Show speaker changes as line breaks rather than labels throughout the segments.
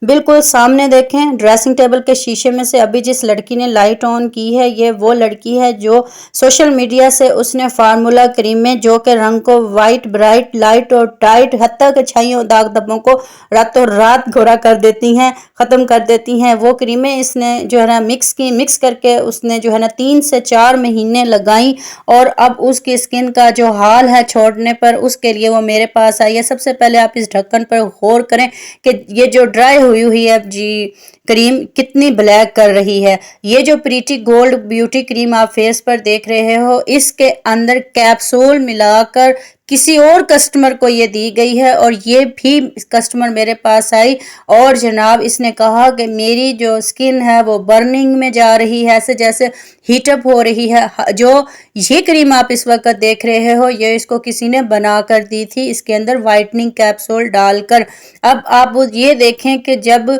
बिल्कुल सामने देखें ड्रेसिंग टेबल के शीशे में से अभी जिस लड़की ने लाइट ऑन की है, ये वो लड़की है जो सोशल मीडिया से उसने फार्मूला क्रीमें जो कि रंग को वाइट, ब्राइट, लाइट और टाइट, हत्ता के छाइयों दाग धब्बों को रातों रात गोरा कर देती हैं, ख़त्म कर देती हैं। वो क्रीमें इसने जो है ना मिक्स करके उसने जो है ना 3 से 4 महीने लगाई और अब उसकी स्किन का जो हाल है छोड़ने पर, उसके लिए वो मेरे पास आई है। सबसे पहले आप इस ढक्कन पर गौर करें कि ये जो ड्राई हुई है जी क्रीम कितनी ब्लैक कर रही है। ये जो प्रीटी गोल्ड ब्यूटी क्रीम आप फेस पर देख रहे हो, इसके अंदर कैप्सूल मिलाकर किसी और कस्टमर को ये दी गई है और ये भी कस्टमर मेरे पास आई और जनाब इसने कहा कि मेरी जो स्किन है वो बर्निंग में जा रही है, ऐसे जैसे हीटअप हो रही है। जो ये क्रीम आप इस वक्त देख रहे हो, ये इसको किसी ने बना कर दी थी इसके अंदर वाइटनिंग कैप्सूल डालकर। अब आप ये देखें कि जब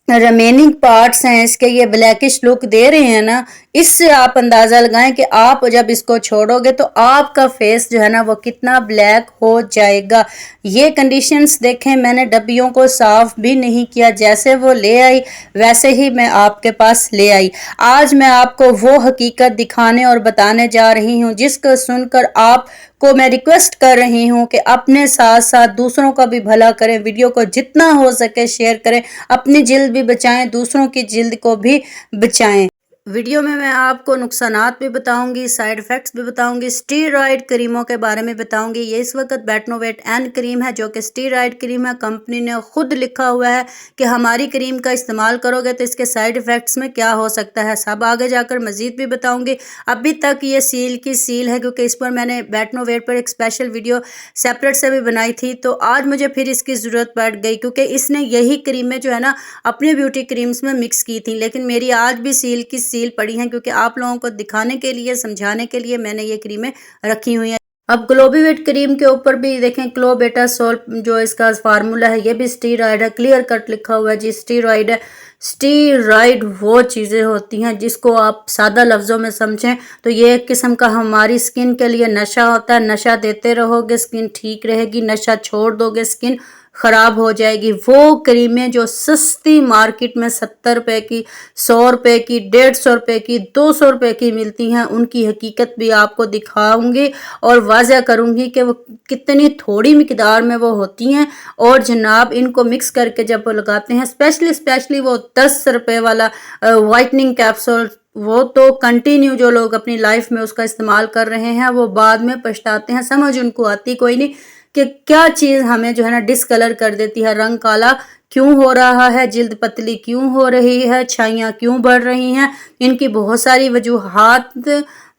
रिमेनिंग पार्ट्स हैं इसके ये ब्लैकिश लुक दे रहे हैं ना, इससे आप अंदाज़ा लगाएं कि आप जब इसको छोड़ोगे तो आपका फेस जो है ना वो कितना ब्लैक हो जाएगा। ये कंडीशंस देखें, मैंने डब्बियों को साफ भी नहीं किया, जैसे वो ले आई वैसे ही मैं आपके पास ले आई। आज मैं आपको वो हकीकत दिखाने और बताने जा रही हूँ जिसको सुनकर आप को मैं रिक्वेस्ट कर रही हूँ कि अपने साथ साथ दूसरों का भी भला करें, वीडियो को जितना हो सके शेयर करें, अपनी जिल्द भी बचाएं, दूसरों की जिल्द को भी बचाएं। वीडियो में मैं आपको नुकसानात भी बताऊंगी, साइड इफ़ेक्ट्स भी बताऊंगी, स्टीरॉयड क्रीमों के बारे में बताऊंगी। ये इस वक्त बेटनोवेट एन क्रीम है जो कि स्टीरॉयड क्रीम है। कंपनी ने खुद लिखा हुआ है कि हमारी क्रीम का इस्तेमाल करोगे तो इसके साइड इफ़ेक्ट्स में क्या हो सकता है, सब आगे जाकर मज़ीद भी बताऊंगी। अभी तक ये सील की सील है क्योंकि इस पर मैंने बेटनोवेट पर एक स्पेशल वीडियो सेपरेट से भी बनाई थी, तो आज मुझे फिर इसकी ज़रूरत पड़ गई क्योंकि इसने यही क्रीमें जो है ना अपनी ब्यूटी क्रीम्स में मिक्स की थी, लेकिन मेरी आज भी सील की सील पड़ी हैं क्योंकि आप लोगों को दिखाने के लिए, समझाने के लिए मैंने ये क्रीमें रखी हुई हैं। अब ग्लोबीवेट क्रीम के ऊपर भी देखें क्लो बेटा सोल जो इसका फार्मूला है, ये भी स्टीरॉयड है, क्लियर कट लिखा हुआ है जी स्टीरॉयड है। स्टीरॉयड वो चीज़ें होती हैं जिसको आप सादा लफ्ज़ों में समझें तो ये एक किस्म का हमारी स्किन के लिए नशा होता है। नशा देते रहोगे स्किन ठीक रहेगी, नशा छोड़ दोगे स्किन ख़राब हो जाएगी। वो क्रीमें जो सस्ती मार्केट में 70 रुपए की, 100 रुपए की, 150 रुपए की, 200 रुपए की मिलती हैं, उनकी हकीकत भी आपको दिखाऊंगी और वाज़ह करूंगी कि वो कितनी थोड़ी मिकदार में वो होती हैं। और जनाब इनको मिक्स करके जब वो लगाते हैं, स्पेशली वो 10 रुपए वाला वाइटनिंग कैप्सूल, वो तो कंटिन्यू जो लोग अपनी लाइफ में उसका इस्तेमाल कर रहे हैं वो बाद में पछताते हैं। समझ उनको आती कोई नहीं कि क्या चीज़ हमें जो है ना डिसकलर कर देती है, रंग काला क्यों हो रहा है, जिल्द पतली क्यों हो रही है, छाइयाँ क्यों बढ़ रही हैं। इनकी बहुत सारी वजूहात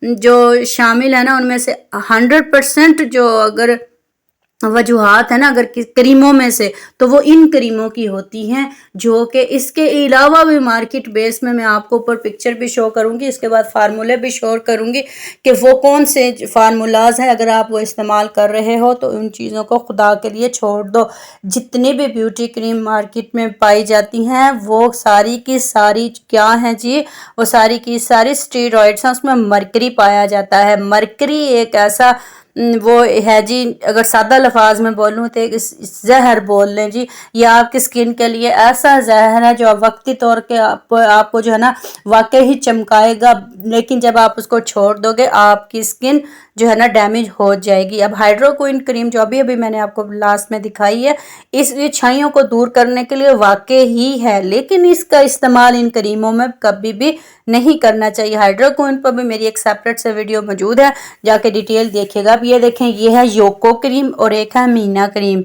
जो शामिल है ना, उनमें से 100% जो अगर वजूहात है ना अगर क्रीमों में से, तो वो इन क्रीमों की होती हैं जो कि इसके अलावा भी मार्केट बेस में मैं आपको ऊपर पिक्चर भी शो करूंगी, इसके बाद फार्मूले भी शो करूंगी कि वो कौन से फार्मूलाज हैं। अगर आप वो इस्तेमाल कर रहे हो तो उन चीज़ों को खुदा के लिए छोड़ दो। जितनी भी ब्यूटी क्रीम मार्केट में पाई जाती हैं वो सारी की सारी क्या हैं जी, वो सारी की सारी स्टेरॉइड्स हैं, उसमें मरकरी पाया जाता है। मरकरी एक ऐसा वो है जी, अगर सादा लफाज में बोलूँ तो एक जहर बोल लें जी, ये आपकी स्किन के लिए ऐसा जहर है जो वक्ती तौर के आपको जो है ना वाकई ही चमकाएगा, लेकिन जब आप उसको छोड़ दोगे आपकी स्किन जो है ना डैमेज हो जाएगी। अब हाइड्रोक्विन क्रीम जो अभी मैंने आपको लास्ट में दिखाई है, इस छाइयों को दूर करने के लिए वाकई ही है, लेकिन इसका इस्तेमाल इन क्रीमों में कभी भी नहीं करना चाहिए। हाइड्रोक्विन पर भी मेरी एक सेपरेट से वीडियो मौजूद है, जाके डिटेल देखिएगा। अब ये देखें, ये है योको क्रीम और एक है मीना क्रीम,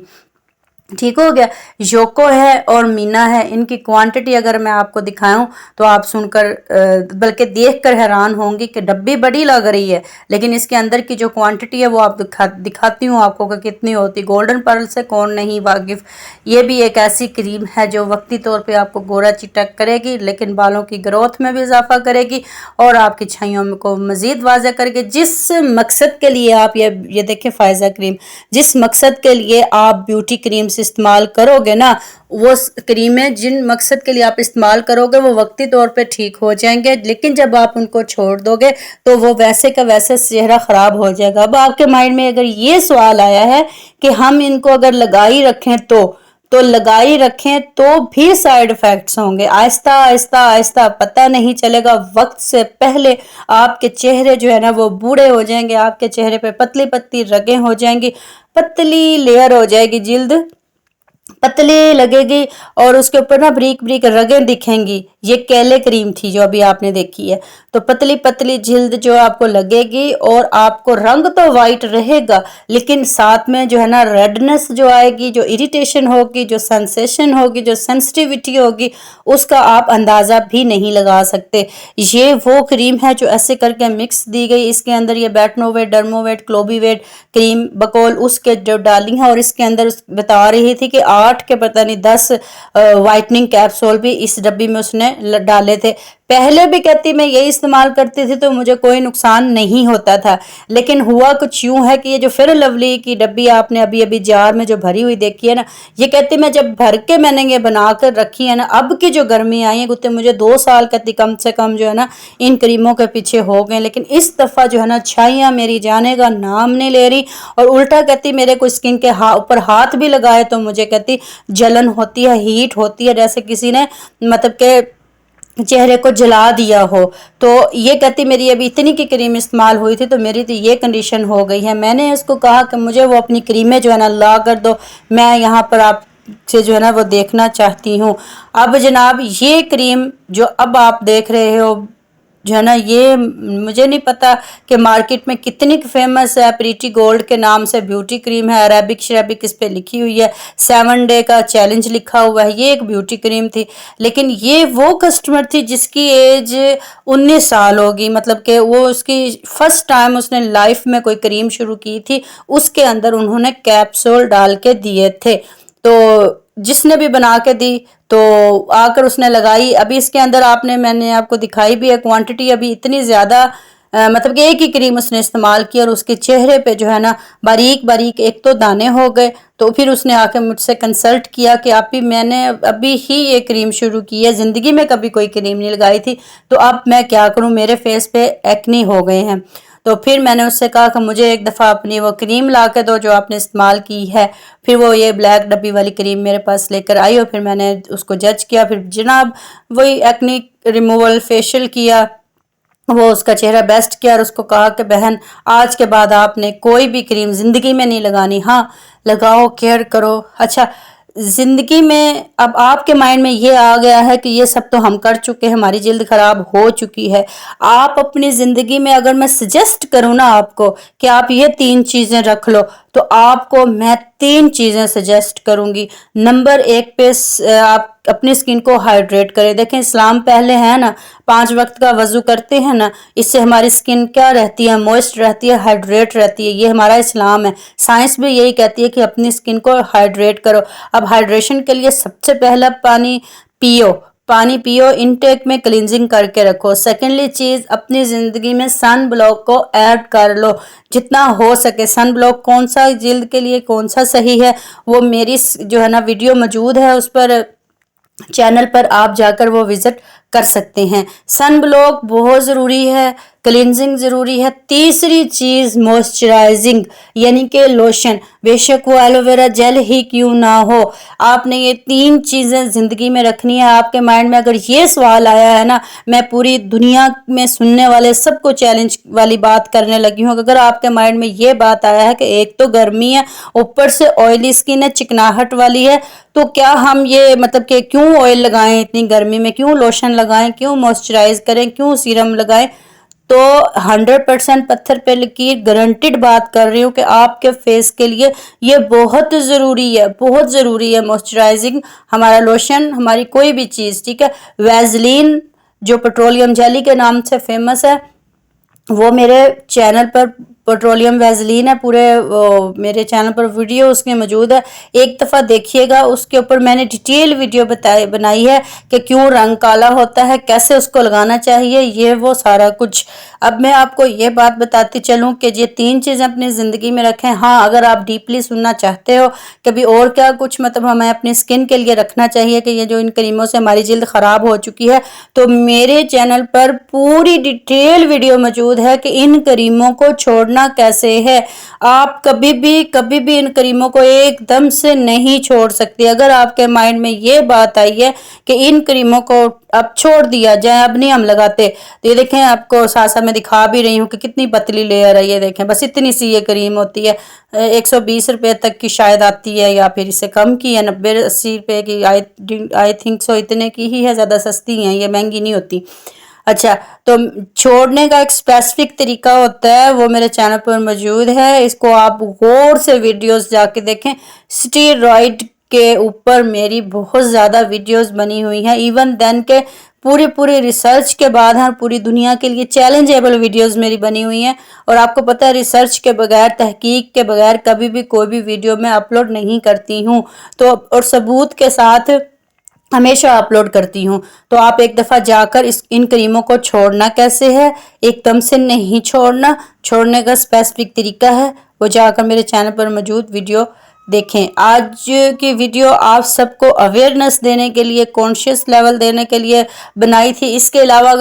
ठीक हो गया। योको है और मीना है, इनकी क्वांटिटी अगर मैं आपको दिखाऊं तो आप सुनकर बल्कि देखकर हैरान होंगी कि डब्बी बड़ी लग रही है, लेकिन इसके अंदर की जो क्वांटिटी है वो आप दिखाती हूँ आपको कि कितनी होती। गोल्डन पर्ल से कौन नहीं वाकिफ। ये भी एक ऐसी क्रीम है जो वक्ती तौर पे आपको गोरा चिटक करेगी, लेकिन बालों की ग्रोथ में भी इजाफा करेगी और आपकी छाइयों को मज़ीद वाज़ह करेगी। जिस मकसद के लिए आप ये देखें फ़ायज़ा क्रीम, जिस मकसद के लिए आप ब्यूटी क्रीम इस्तेमाल करोगे ना, वो क्रीमें जिन मकसद के लिए आप इस्तेमाल करोगे वो वक्ती तौर पे ठीक हो जाएंगे, लेकिन जब आप उनको छोड़ दोगे तो वो वैसे का वैसे चेहरा ख़राब हो जाएगा। अब आपके माइंड में अगर ये सवाल आया है कि हम इनको अगर लगा ही रखें तो تو لگائی رکھیں تو بھی سائیڈ افیکٹس ہوں گے، آہستہ آہستہ آہستہ پتہ نہیں چلے گا، وقت سے پہلے آپ کے چہرے جو ہے نا وہ بوڑھے ہو جائیں گے، آپ کے چہرے پہ پتلی پتلی رگیں ہو جائیں گی، پتلی لیئر ہو جائے گی، جلد پتلی لگے گی اور اس کے اوپر نا بریک بریک رگیں دکھیں گی۔ یہ کیلے کریم تھی جو ابھی آپ نے دیکھی ہے، تو پتلی پتلی جلد جو آپ کو لگے گی اور آپ کو رنگ تو وائٹ رہے گا لیکن ساتھ میں جو ہے نا ریڈنس جو آئے گی، جو اریٹیشن ہوگی، جو سینسیشن ہوگی، جو سینسٹیوٹی ہوگی، اس کا آپ اندازہ بھی نہیں لگا سکتے۔ یہ وہ کریم ہے جو ایسے کر کے مکس دی گئی، اس کے اندر یہ بیٹنوویٹ، ڈرموویٹ، کلوبیویٹ کریم بقول اس کے جو ڈالی ہیں، اور اس کے اندر بتا رہی تھی کہ 8 کے پتہ نہیں 10 وائٹننگ کیپسول بھی اس ڈبی میں اس نے ڈالے تھے۔ پہلے بھی کہتی میں یہی استعمال کرتی تھی تو مجھے کوئی نقصان نہیں ہوتا تھا، لیکن ہوا کچھ یوں ہے کہ یہ جو فیئر لولی کی ڈبی آپ نے ابھی ابھی جار میں جو بھری ہوئی دیکھی ہے نا، یہ کہتی میں جب بھر کے میں نے یہ بنا کر رکھی ہے نا، اب کی جو گرمی آئی ہے کہتے مجھے 2 سال کہتی کم سے کم جو ہے نا ان کریموں کے پیچھے ہو گئے، لیکن اس دفعہ جو ہے نا چھائیاں میری جانے کا نام نہیں لے رہی، اور الٹا کہتی میرے کو اسکن کے اوپر ہاتھ بھی لگائے تو مجھے کہتی جلن ہوتی ہے، ہیٹ ہوتی ہے، جیسے کسی نے مطلب کہ چہرے کو جلا دیا ہو۔ تو یہ کہتی میری ابھی اتنی کی کریم استعمال ہوئی تھی تو میری تو یہ کنڈیشن ہو گئی ہے۔ میں نے اس کو کہا کہ مجھے وہ اپنی کریمیں جو ہے نا لا کر دو، میں یہاں پر آپ سے جو ہے نا وہ دیکھنا چاہتی ہوں۔ اب جناب یہ کریم جو اب آپ دیکھ رہے ہو جو ہے نا، یہ مجھے نہیں پتا کہ مارکیٹ میں کتنی فیمس ہے، پریٹی گولڈ کے نام سے بیوٹی کریم ہے، عربک شربک اس پہ لکھی ہوئی ہے، 7 ڈے کا چیلنج لکھا ہوا ہے، یہ ایک بیوٹی کریم تھی، لیکن یہ وہ کسٹمر تھی جس کی ایج 19 سال ہوگی، مطلب کہ وہ اس کی فرسٹ ٹائم اس نے لائف میں کوئی کریم شروع کی تھی، اس کے اندر انہوں نے کیپسول ڈال کے دیے تھے، تو جس نے بھی بنا کے دی تو آ کر اس نے لگائی۔ ابھی اس کے اندر میں نے آپ کو دکھائی بھی ہے کوانٹٹی ابھی اتنی زیادہ، مطلب کہ ایک ہی کریم اس نے استعمال کی اور اس کے چہرے پہ جو ہے نا باریک باریک ایک تو دانے ہو گئے، تو پھر اس نے آ کے مجھ سے کنسلٹ کیا کہ آپی میں نے ابھی ہی یہ کریم شروع کی ہے، زندگی میں کبھی کوئی کریم نہیں لگائی تھی، تو اب میں کیا کروں، میرے فیس پہ ایکنی ہو گئے ہیں۔ تو پھر میں نے اس سے کہا کہ مجھے ایک دفعہ اپنی وہ کریم لا کے دو جو آپ نے استعمال کی ہے۔ پھر وہ یہ بلیک ڈبی والی کریم میرے پاس لے کر آئی اور پھر میں نے اس کو جج کیا، پھر جناب وہی ایکنی ریموول فیشل کیا، وہ اس کا چہرہ بیسٹ کیا اور اس کو کہا کہ بہن آج کے بعد آپ نے کوئی بھی کریم زندگی میں نہیں لگانی، ہاں لگاؤ، کیئر کرو۔ اچھا زندگی میں اب آپ کے مائنڈ میں یہ آ گیا ہے کہ یہ سب تو ہم کر چکے ہیں، ہماری جلد خراب ہو چکی ہے، آپ اپنی زندگی میں اگر میں سجیسٹ کروں نا آپ کو کہ آپ یہ 3 چیزیں رکھ لو تو آپ کو میں 3 چیزیں سجیسٹ کروں گی۔ نمبر 1 پہ آپ اپنی سکن کو ہائیڈریٹ کریں۔ دیکھیں اسلام پہلے ہے نا 5 وقت کا وضو کرتے ہیں نا، اس سے ہماری سکن کیا رہتی ہے، موئسٹ رہتی ہے، ہائیڈریٹ رہتی ہے، یہ ہمارا اسلام ہے۔ سائنس بھی یہی کہتی ہے کہ اپنی سکن کو ہائیڈریٹ کرو۔ اب ہائیڈریشن کے لیے سب سے پہلا پانی پیو، انٹیک میں کلینزنگ کر کے رکھو۔ سیکنڈلی چیز اپنی زندگی میں سن بلاک کو ایڈ کر لو جتنا ہو سکے۔ سن بلاک کون سا جلد کے لیے کون سا صحیح ہے وہ میری جو ہے نا ویڈیو موجود ہے اس پر چینل پر، آپ جا کر وہ وزٹ کر سکتے ہیں۔ سن بلاک بہت ضروری ہے، کلینزنگ ضروری ہے۔ تیسری چیز موئسچرائزنگ یعنی کہ لوشن، بے شک وہ ایلو ویرا جیل ہی کیوں نہ ہو، آپ نے یہ 3 چیزیں زندگی میں رکھنی ہے۔ آپ کے مائنڈ میں اگر یہ سوال آیا ہے نا، میں پوری دنیا میں سننے والے سب کو چیلنج والی بات کرنے لگی ہوں، اگر آپ کے مائنڈ میں یہ بات آیا ہے کہ ایک تو گرمی ہے، اوپر سے آئلی سکن ہے، چکناہٹ والی ہے، تو کیا ہم یہ مطلب کہ کیوں آئل لگائیں اتنی گرمی میں، کیوں لوشن لگائیں، کیوں موئسچرائز کریں، کیوں سیرم لگائیں، تو 100% پتھر پہ لکیر گارنٹیڈ بات کر رہی ہوں کہ آپ کے فیس کے لیے یہ بہت ضروری ہے، بہت ضروری ہے موئسچرائزنگ، ہمارا لوشن، ہماری کوئی بھی چیز، ٹھیک ہے۔ ویزلین جو پیٹرولیم جیلی کے نام سے فیمس ہے، وہ میرے چینل پر پیٹرولیم ویزلین ہے، پورے میرے چینل پر ویڈیو اس کی موجود ہے، ایک دفعہ دیکھیے گا، اس کے اوپر میں نے ڈیٹیل ویڈیو بنائی ہے کہ کیوں رنگ کالا ہوتا ہے، کیسے اس کو لگانا چاہیے، یہ وہ سارا کچھ۔ اب میں آپ کو یہ بات بتاتی چلوں کہ یہ 3 چیزیں اپنی زندگی میں رکھیں۔ ہاں اگر آپ ڈیپلی سننا چاہتے ہو کبھی اور کیا کچھ مطلب ہمیں اپنی سکن کے لیے رکھنا چاہیے کہ یہ جو ان کریموں سے ہماری جلد خراب ہو چکی ہے، تو میرے چینل پر پوری ڈیٹیل ویڈیو موجود ہے کہ ان کریموں کو چھوڑنا छोड़ना कैसे है। आप कभी भी इन क्रीमों को एकदम से नहीं छोड़ सकती। अगर आपके माइंड में ये बात आई है कि इन क्रीमों को अब छोड़ दिया जाए, अब नहीं हम लगाते, तो ये देखें, आपको साथ में दिखा भी रही हूँ कि कितनी पतली लेयर है। ये देखें, बस इतनी सी ये क्रीम होती है। 120 रुपये तक की शायद आती है, या फिर इससे कम की है, 90-80 रुपये की। आई थिंक सो इतने की ही है, ज़्यादा सस्ती हैं ये, महंगी नहीं होती। अच्छा, तो छोड़ने का एक स्पेसिफिक तरीका होता है, वो मेरे चैनल पर मौजूद है। इसको आप गौर से वीडियोस जाके देखें। स्टीरॉयड के ऊपर मेरी बहुत ज़्यादा वीडियोस बनी हुई हैं। इवन देन के पूरी रिसर्च के बाद हाँ, पूरी दुनिया के लिए चैलेंजेबल वीडियोस मेरी बनी हुई हैं। और आपको पता है, रिसर्च के बगैर, तहकीक के बगैर कभी भी कोई भी वीडियो मैं अपलोड नहीं करती हूँ। तो और सबूत के साथ हमेशा अपलोड करती हूँ। तो आप एक दफ़ा जाकर इन क्रीमों को छोड़ना कैसे है, एकदम से नहीं छोड़ना, छोड़ने का स्पेसिफिक तरीका है, वो जाकर मेरे चैनल पर मौजूद वीडियो देखें। आज की वीडियो आप सबको अवेयरनेस देने के लिए, कॉन्शियस लेवल देने के लिए बनाई थी। इसके अलावा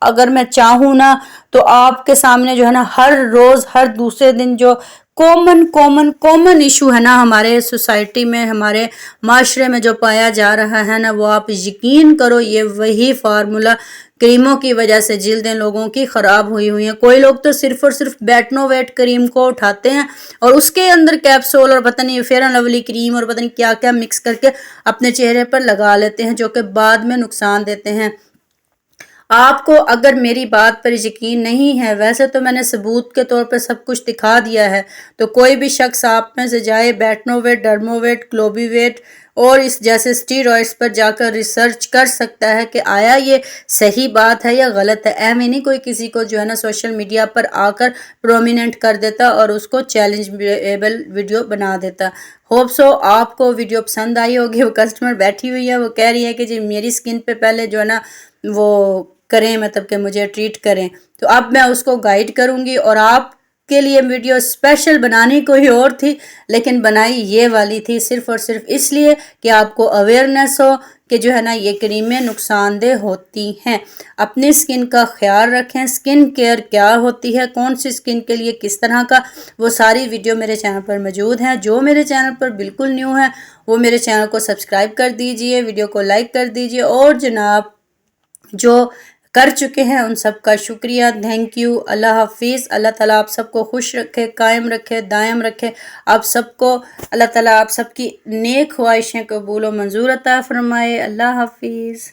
अगर मैं चाहूँ ना, तो आपके सामने जो है ना, हर रोज़, हर दूसरे दिन जो कॉमन इशू है ना हमारे सोसाइटी में, हमारे माशरे में जो पाया जा रहा है ना, वो आप यकीन करो, ये वही फार्मूला क्रीमों की वजह से जिल्दें लोगों की ख़राब हुई हैं। कोई लोग तो सिर्फ और सिर्फ बेटनोवेट क्रीम को उठाते हैं और उसके अंदर कैप्सूल और पता नहीं फेयर एंड लवली क्रीम और पता नहीं क्या क्या मिक्स करके अपने चेहरे पर लगा लेते हैं, जो कि बाद में नुकसान देते हैं। आपको अगर मेरी बात पर यकीन नहीं है, वैसे तो मैंने सबूत के तौर पर सब कुछ दिखा दिया है, तो कोई भी शख्स आप में से जाए बेटनोवेट, डर्मोवेट, ग्लोबीवेट और इस जैसे स्टीरॉइड्स पर जाकर रिसर्च कर सकता है कि आया ये सही बात है या गलत है। ऐਵੇਂ नहीं कोई किसी को जो है ना सोशल मीडिया पर आकर प्रोमिनेंट कर देता और उसको चैलेंजेबल वीडियो बना देता। होप सो आपको वीडियो पसंद आई होगी। वो कस्टमर बैठी हुई है, वो कह रही है कि जी मेरी स्किन पे पहले जो है ना वो करें, मतलब कि मुझे ट्रीट करें। तो अब मैं उसको गाइड करूँगी। और आप के लिए वीडियो स्पेशल बनानी कोई और थी, लेकिन बनाई ये वाली थी सिर्फ और सिर्फ इसलिए कि आपको अवेयरनेस हो कि जो है ना ये क्रीमें नुकसानदेह होती हैं। अपनी स्किन का ख्याल रखें। स्किन केयर क्या होती है, कौन सी स्किन के लिए किस तरह का, वो सारी वीडियो मेरे चैनल पर मौजूद हैं। जो मेरे चैनल पर बिल्कुल न्यू है वो मेरे चैनल को सब्सक्राइब कर दीजिए, वीडियो को लाइक कर दीजिए। और जनाब जो कर चुके हैं उन सब का शुक्रिया, थैंक यू। अल्लाह हाफिज़। अल्लाह ताला आप सबको खुश रखे, कायम रखे, दायम रखे। आप सबको अल्लाह ताला आप सबकी नेक ख्वाहिशें कबूल व मंजूर अता फरमाए। अल्लाह हाफिज़।